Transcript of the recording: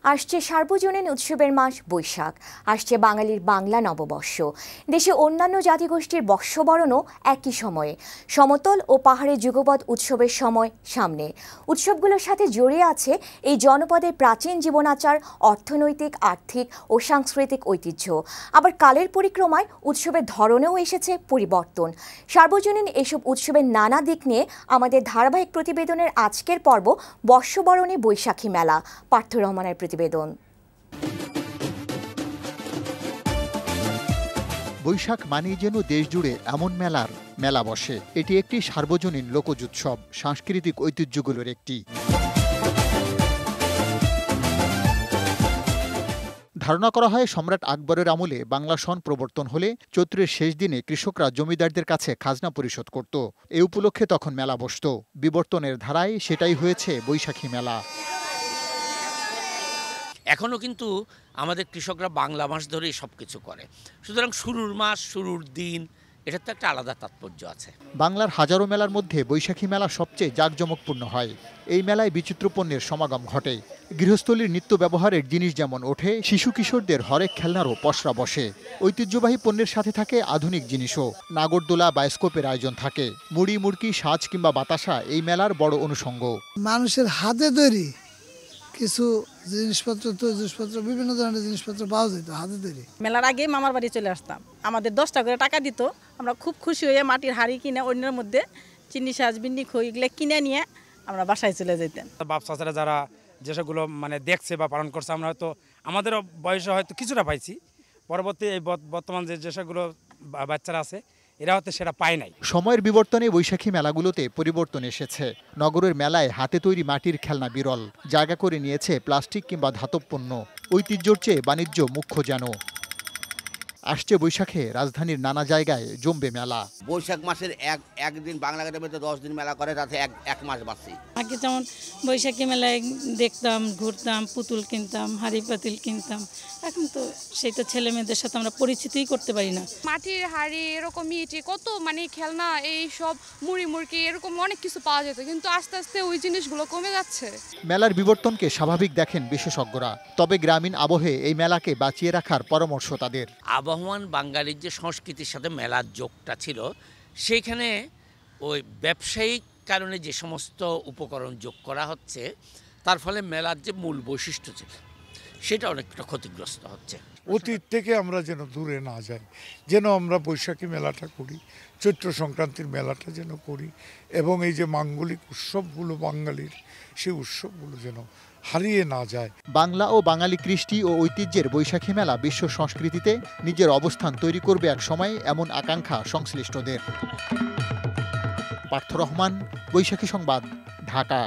আসছে সার্বজনীন উৎসবের মাস বৈশাখ, আসছে বাঙালির বাংলা নববর্ষ। দেশে অন্যান্য জাতিগোষ্ঠীর বর্ষবরণও একই সময়ে। সমতল ও পাহাড়ে যুগপৎ উৎসবের সময় সামনে। উৎসবগুলোর সাথে জড়িয়ে আছে এই জনপদের প্রাচীন জীবনাচার, অর্থনৈতিক, আর্থিক ও সাংস্কৃতিক ঐতিহ্য। আবার কালের পরিক্রমায় উৎসবের ধরনেও এসেছে পরিবর্তন। সার্বজনীন এসব উৎসবের নানা দিক নিয়ে আমাদের ধারাবাহিক প্রতিবেদনের আজকের পর্ব বর্ষবরণে বৈশাখী মেলা। পার্থ রহমানের প্রতিবেদন। বৈশাখ মানেই যেন দেশ জুড়ে এমন মেলা বসে। এটি একটি সার্বজনীন লোকজ উৎসব, সাংস্কৃতিক ঐতিহ্যগুলোর একটি। ধারণা করা হয় সম্রাট আকবরের আমলে বাংলা সন প্রবর্তন হলে চৈত্রের শেষ দিনে কৃষকরা জমিদারদের কাছে খাজনা পরিশোধ করত। এ উপলক্ষে তখন মেলা বসত। বিবর্তনের ধারায় সেটাই হয়েছে বৈশাখী মেলা। এখনও কিন্তু আমাদের কৃষকরা বাংলা মাস ধরেই সব কিছু করে, সুতরাং শুরুর মাস, শুরুর দিন, এটার তো একটা আলাদা তাৎপর্য আছে। বাংলার হাজারো মেলার মধ্যে বৈশাখী মেলা সবচেয়ে জাঁকজমকপূর্ণ হয়। এই মেলায় বিচিত্র পণ্যের সমাগম ঘটে। গৃহস্থলীর নিত্য ব্যবহারের জিনিস যেমন ওঠে, শিশু কিশোরদের হরেক খেলনারও পসরা বসে। ঐতিহ্যবাহী পণ্যের সাথে থাকে আধুনিক জিনিসও। নাগরদোলা, বায়োস্কোপের আয়োজন থাকে। মুড়ি, মুড়কি, সাজ কিংবা বাতাসা এই মেলার বড় অনুষঙ্গ। মানুষের হাতে তৈরি কিছু জিনিসপত্র, বিভিন্ন ধরনের জিনিসপত্র পাওয়া যেত হাতে তৈরি। মেলার আগে মামার বাড়ি চলে আসতাম, আমাদের 10 টাকা করে টাকা দিত। আমরা খুব খুশি হয়ে মাটির হাড়ি কিনে অন্যের মধ্যে চিনি, সাজ, বিন্নি, খই এগুলো কিনে নিয়ে আমরা বাসায় চলে যেতাম। বাপ চাচারা যারা যেসবগুলো দেখছে বা পালন করছে, আমরা হয়তো আমাদের বয়সে হয়তো কিছুটা পাইছি। পরবর্তী এই বর্তমান যেসবগুলো বাচ্চারা আছে, এরা হয়তো সেটা পায় নাই। সময়ের বিবর্তনে বৈশাখী মেলাগুলোতে পরিবর্তন এসেছে। নগরের মেলায় হাতে তৈরি মাটির খেলনা বিরল, জায়গা করে নিয়েছে প্লাস্টিক কিংবা ধাতব পণ্য। ঐতিহ্যর চেয়ে বাণিজ্য মুখ্য যেন। আসছে বৈশাখে রাজধানীর নানা জায়গায় জমবে মেলা। বৈশাখ মাসের একদিন বাংলা একাডেমিতে 10 দিন মেলা করে, তাতে এক মাস বাড়ছে। আগে যেমন বৈশাখী মেলায় দেখতাম, ঘুরতাম, পুতুল কিনতাম, হাড়ি পাতিল কিনতাম। এখন তো সেটা ছেলে মেয়েদের সাথে আমরা পরিচিতই করতে পারি না। মাটির হাড়ি, এরকম ইটি, কত খেলনা, এই সব মুড়ি মুড়কি, এরকম অনেক কিছু পাওয়া যেত, কিন্তু আস্তে আস্তে ওই জিনিসগুলো কমে যাচ্ছে। মেলার বিবর্তনকে স্বাভাবিক দেখেন বিশেষজ্ঞরা। তবে গ্রামীণ আবহে এই মেলাকে বাঁচিয়ে রাখার পরামর্শ তাদের। আবহমান বাঙালির যে সংস্কৃতির সাথে মেলার যোগটা ছিল, সেইখানে ওই ব্যবসায়িক কারণে যে সমস্ত উপকরণ যোগ করা হচ্ছে, তার ফলে মেলার যে মূল বৈশিষ্ট্য ছিল সেটা অনেকটা ক্ষতিগ্রস্ত হচ্ছে। অতীত থেকে আমরা যেন দূরে না যাই, যেন আমরা বৈশাখী মেলাটা করি, চৈত্র সংক্রান্তির মেলাটা যেন করি, এবং এই যে মাঙ্গলিক উৎসবগুলো বাঙালির, সেই উৎসবগুলো যেন হারিয়ে না যায়। বাংলা ও বাঙালি কৃষ্টি ও ঐতিহ্যের বৈশাখী মেলা বিশ্ব সংস্কৃতিতে নিজের অবস্থান তৈরি করবে এক সময়, এমন আকাঙ্ক্ষা সংশ্লিষ্টদের। পার্থ রহমান, বৈশাখী সংবাদ, ঢাকা।